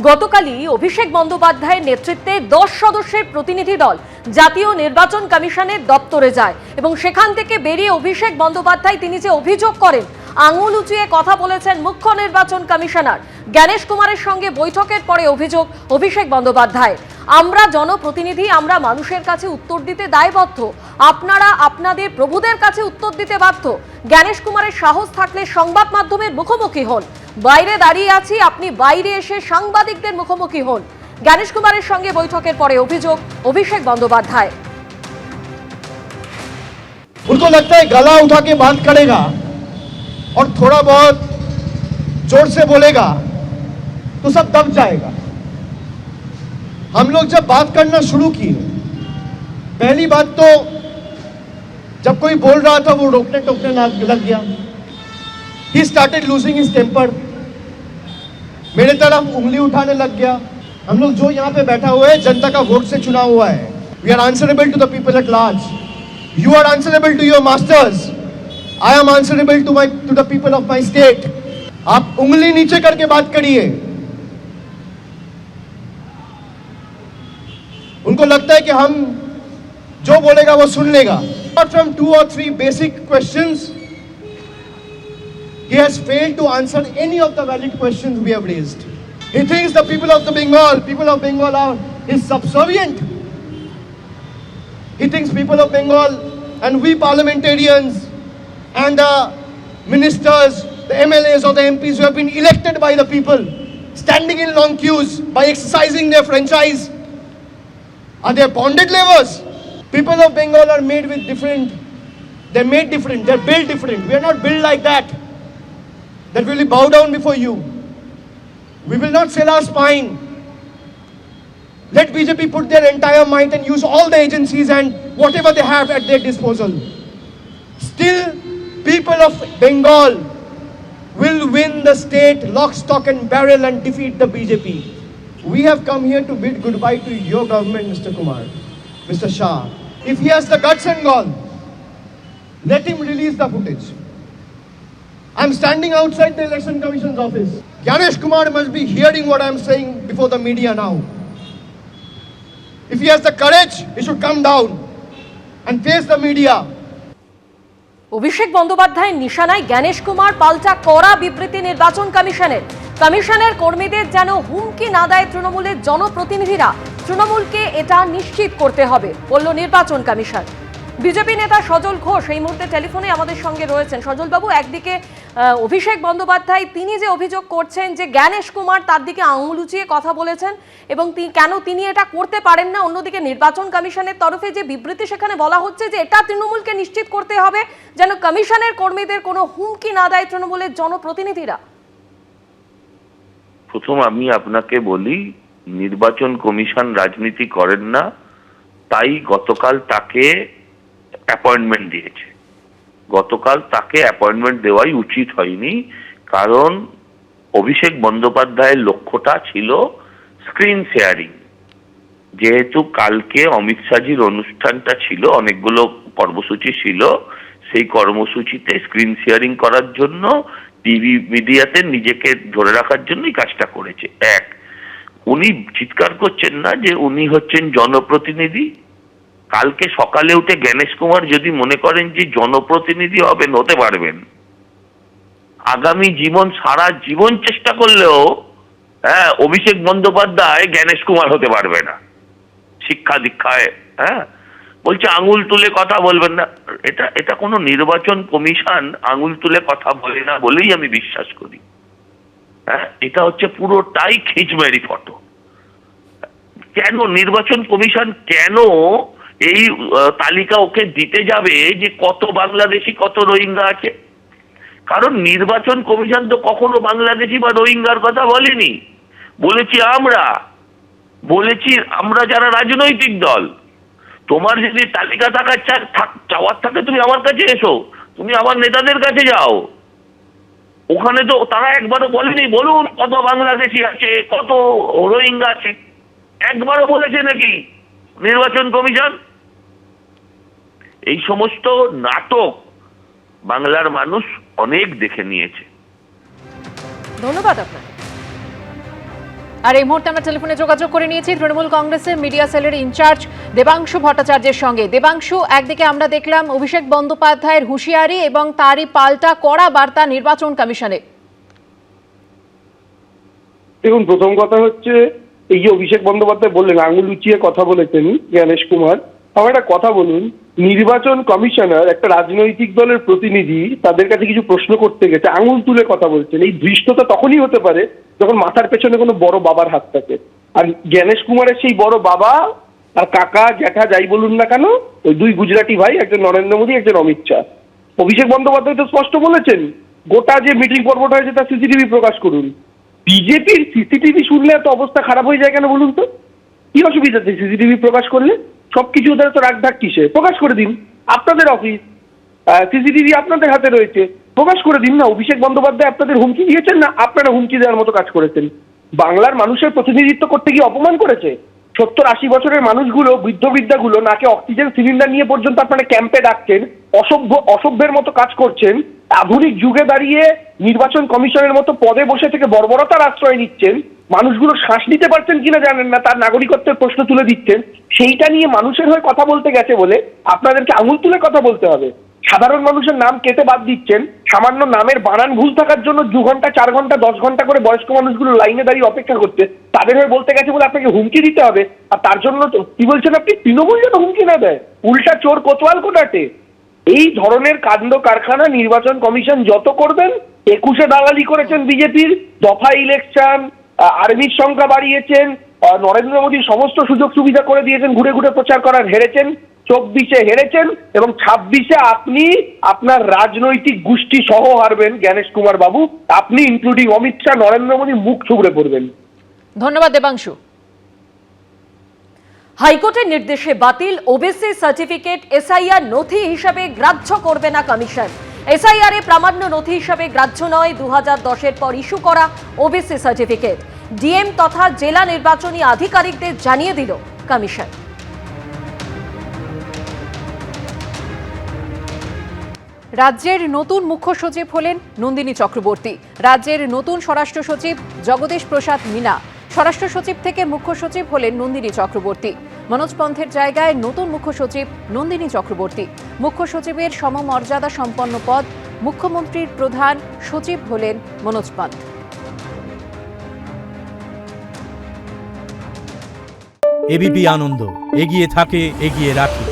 গতকালই অভিষেক বন্দ্যোপাধ্যায়ের নেতৃত্বে 10 সদস্যের প্রতিনিধি দল জাতীয় নির্বাচন কমিশনের দপ্তরে যায় এবং সেখান থেকে বেরিয়ে অভিষেক বন্দ্যোপাধ্যায় তিনি যে অভিযোগ করেন, আঙুল উঁচিয়ে কথা বলেছেন মুখ্য নির্বাচন কমিশনার জ্ঞানেশ কুমারের সঙ্গে বৈঠকের পরে অভিযোগ অভিষেক বন্দ্যোপাধ্যায়, আমরা জনপ্রতিনিধি, আমরা মানুষের কাছে উত্তর দিতে দায়বদ্ধ, আপনারা আপনাদের প্রভুদের কাছে উত্তর দিতে বাধ্য। জ্ঞানেশ কুমারের সাহস থাকলে সংবাদ মাধ্যমের মুখোমুখি হন, বাইরে দাঁড়িয়ে আছি, আপনি বাইরে এসে সাংবাদিকদের মুখোমুখি হন। জ্ঞানেশ কুমারের সঙ্গে বৈঠকের পরে অভিযোগ অভিষেক বন্দ্যোপাধ্যায়। उनको लगता है गला उठा के बात करेगा और थोड़ा बहुत जोर से बोलेगा तो सब दब जाएगा। हम लोग जब बात करना शुरू किए, पहली बात तो जब कोई बोल रहा था वो रोकने टोकने लग गया। He started losing his temper, मेरे तरफ उंगली उठाने लग गया। हम लोग जो यहाँ पे बैठा हुआ है जनता का वोट से चुना हुआ है। We are answerable to the people at large. You are answerable to your masters. I am answerable to the people of my state. आप उंगली नीचे करके बात करिए। उनको लगता है कि हम जो बोलेगा वो सुन लेगा। Apart from 2 or 3 basic questions, he has failed to answer any of the valid questions we have raised. He thinks the people of Bengal are his subservient. He thinks people of Bengal and we parliamentarians and the ministers, the MLAs or the MPs who have been elected by the people, standing in long queues by exercising their franchise, are they bonded laborers? People of Bengal are made with different, they're made different, they're built different. We are not built like that we will bow down before you. We will not sell our spine. Let BJP put their entire might and use all the agencies and whatever they have at their disposal. Still, people of Bengal will win the state lock, stock and barrel and defeat the BJP. We have come here to bid goodbye to your government, Mr. Kumar, Mr. Shah. If he has the guts and gall, let him release the footage. I'm standing outside the Election Commission's office. Gnyanesh Kumar must be hearing what I'm saying before the media now. If he has the courage, he should come down and face the media. অভিষেক বন্দ্যোপাধ্যায়ের নিশানায় জ্ঞানেশ কুমার, পাল্টা কড়া বিবৃতি নির্বাচন কমিশনের কর্মীদের যেন হুমকি না দেয় তৃণমূলের জনপ্রতিনিধিরা, তৃণমূলকে এটা নিশ্চিত করতে হবে বলল নির্বাচন কমিশন। বিজেপি নেতা সজল ঘোষ এই মুহূর্তে টেলিফোনে আমাদের সঙ্গে রয়েছেন। সজল বাবু, একদিকে অভিষেক বন্দ্যোপাধ্যায় তিনি যে অভিযোগ করছেন যে জ্ঞানেশ কুমার তার দিকে আঙুল উঁচিয়ে কথা বলেছেন এবং কেন তিনি এটা করতে পারেন না, অন্যদিকে নির্বাচন কমিশনের তরফে যে বিবৃতি সেখানে বলা হচ্ছে যে এটা তৃণমূলকে নিশ্চিত করতে হবে যেন কমিশনের কর্মীদের কোনো হুমকি না দেয় তৃণমূলের জনপ্রতিনিধিরা। প্রথম আমি আপনাকে বলি, নির্বাচন কমিশন রাজনীতি করেন না, তাই গতকাল তাকে অ্যাপয়েন্টমেন্ট দিয়েছে। গতকাল তাকে অ্যাপয়েন্টমেন্ট দেওয়াই উচিত হয়নি, কারণ অভিষেক বন্দ্যোপাধ্যায়ের লক্ষ্যটা ছিল স্ক্রিন শেয়ারিং। যেহেতু কালকে অমিত শাহজির অনুষ্ঠানটা ছিল, অনেকগুলো কর্মসূচি ছিল, সেই কর্মসূচিতে স্ক্রিন শেয়ারিং করার জন্য টিভি মিডিয়াতে নিজেকে ধরে রাখার জন্যই কাজটা করেছে। এক, উনি চিৎকার করছেন না যে উনি হচ্ছেন জনপ্রতিনিধি। কালকে সকালে উঠে জ্ঞানেশ কুমার যদি মনে করেন যে জনপ্রতিনিধি হবেন, হতে পারবেন। আগামী সারা জীবন চেষ্টা করলেও অভিষেক বন্দ্যোপাধ্যায় জ্ঞানেশ কুমার হতে পারবে না। শিক্ষা দীক্ষায় বলছে আঙুল তুলে কথা বলবেন না, এটা কোনো নির্বাচন কমিশন আঙুল তুলে কথা বলে না বলেই আমি বিশ্বাস করি। এটা হচ্ছে পুরোটাই খিচমেরি ফটো। কেন নির্বাচন কমিশন কেন এই তালিকা ওকে দিতে যাবে যে কত বাংলাদেশি কত রোহিঙ্গা আছে? কারণ নির্বাচন কমিশন তো কখনো বাংলাদেশি বা রোহিঙ্গার কথা বলেনি। বলেছি আমরা যারা রাজনৈতিক দল, তোমার যদি তালিকা চাওয়ার থাকে তুমি আমার কাছে এসো, তুমি আমার নেতাদের কাছে যাও। ওখানে তো তারা একবারও বলেনি বলুন কত বাংলাদেশি আছে, কত রোহিঙ্গা আছে, একবারও বলেছে নাকি নির্বাচন কমিশন? এই সমস্ত নাটক বাংলার মানুষ অনেক দেখে নিয়েছে। ধন্যবাদ আপনাকে। আর এই মুহূর্তে আমরা টেলিফোনে যোগাযোগ করে নিয়েছি তৃণমূল কংগ্রেসের মিডিয়া সেলের ইনচার্জ দেবাংশু ভট্টাচার্যের সঙ্গে। দেবাংশু, একদিকে আমরা দেখলাম অভিষেক বন্দ্যোপাধ্যায়ের হুঁশিয়ারি এবং তারই পাল্টা কড়া বার্তা নির্বাচন কমিশনে। দেখুন, প্রথম কথা হচ্ছে এই যে অভিষেক বন্দ্যোপাধ্যায় বললেন, আঙুল উঁচিয়ে কথা বলেছেন জ্ঞানেশ কুমার, আমার একটা কথা বলুন, নির্বাচন কমিশনার একটা রাজনৈতিক দলের প্রতিনিধি তাদের কাছে কিছু প্রশ্ন করতে গেছে, আঙুল তুলে কথা বলছেন। এই ধৃষ্টতা তখনই হতে পারে যখন মাথার পেছনে কোনো বড় বাবার হাত থাকে। আর জ্ঞানেশ কুমারের সেই বড় বাবা আর কাকা জ্যাঠা যাই বলুন না কেন, ওই দুই গুজরাটি ভাই, একজন নরেন্দ্র মোদী, একজন অমিত শাহ। অভিষেক বন্দ্যোপাধ্যায় তো স্পষ্ট বলেছেন, গোটা যে মিটিং পর্বটা হয়েছে তার সিসিটিভি প্রকাশ করুন। বিজেপির সিসিটিভি শুনলে এত অবস্থা খারাপ হয়ে যায় কেন বলুন তো? কি অসুবিধা আছে সিসিটিভি প্রকাশ করলে? সবকিছু ওদের তো রাগঢাক কিসে? প্রকাশ করে দিন, আপনাদের অফিস, সিসিটিভি আপনাদের হাতে রয়েছে, প্রকাশ করে দিন না। অভিষেক বন্দ্যোপাধ্যায় আপনাদের হুমকি দিয়েছেন না আপনারা হুমকি দেওয়ার মতো কাজ করেছেন? বাংলার মানুষের প্রতিনিধিত্ব করতে গিয়ে অপমান করেছে। 70-80 বছরের মানুষগুলো, বৃদ্ধ বৃদ্ধাগুলো নাকে অক্সিজেন সিলিন্ডার নিয়ে পর্যন্ত আপনারা ক্যাম্পে ডাকছেন, অসভ্যের মতো কাজ করছেন। আধুনিক যুগে দাঁড়িয়ে নির্বাচন কমিশনের মতো পদে বসে থেকে বর্বরতার আশ্রয় নিচ্ছেন। মানুষগুলো শ্বাস নিতে পারছেন কিনা জানেন না, তার নাগরিকত্বের প্রশ্ন তুলে দিচ্ছেন। সেইটা নিয়ে মানুষের হয়ে কথা বলতে গেছে বলে আপনাদেরকে আঙুল তুলে কথা বলতে হবে। সাধারণ মানুষের নাম কেটে বাদ দিচ্ছেন সামান্য নামের বানান ভুল থাকার জন্য 2 ঘন্টা 4 ঘন্টা 10 ঘন্টা করে বয়স্ক মানুষগুলো লাইনে দাঁড়িয়ে অপেক্ষা করতে, তাদের হয়ে বলতে গেছে বলে আপনাকে হুমকি দিতে হবে। আর তার জন্য কি বলছেন আপনি, তৃণমূল যেন হুমকি না দেয়, উল্টা চোর কোতোয়াল কোটাটে। এই ধরনের কাণ্ড কারখানা নির্বাচন কমিশন যত করবেন, 21-এ দালালি করেছেন বিজেপির, দফা ইলেকশন, আর্মির সংখ্যা বাড়িয়েছেন, নরেন্দ্র মোদীর সমস্ত সুযোগ সুবিধা করে দিয়েছেন, ঘুরে ঘুরে প্রচার করার, হেরেছেন। 24-এ হেরেছেন এবং 26-এ আপনি আপনার রাজনৈতিক গোষ্ঠী সহ হারবেন জ্ঞানেশ কুমার বাবু। আপনি ইনক্লুডিং অমিত শাহ, নরেন্দ্র মোদী মুখ থুবড়ে পড়বেন। ধন্যবাদ দেবাংশু। হাইকোর্টের নির্দেশে বাতিল ওবিসি সার্টিফিকেট এসআইআর নথি হিসাবে গ্রাহ্য করবে না কমিশন। এসআইআর এ প্রামাণ্য নথি হিসাবে গ্রাহ্য নয় 2010-এর পর ইস্যু করা ওবিসি সার্টিফিকেট। ডিএম তথা জেলা নির্বাচনী আধিকারিকদের জানিয়ে দিল কমিশন। রাজ্যের নতুন মুখ্য সচিব হলেন নন্দিনী চক্রবর্তী। রাজ্যের নতুন স্বরাষ্ট্র সচিব জগদীশ প্রসাদ মীনা। স্বরাষ্ট্র সচিব থেকে মুখ্য সচিব হলেন নন্দিনী চক্রবর্তী। মনোজ পন্থের জায়গায় নতুন মুখ্য সচিব নন্দিনী চক্রবর্তী। মুখ্য সচিবের সমমর্যাদা সম্পন্ন পদ। মুখ্যমন্ত্রীর প্রধান সচিব হলেন মনোজ পন্থ। এবিপি আনন্দ, এগিয়ে থাকে, এগিয়ে রাখে।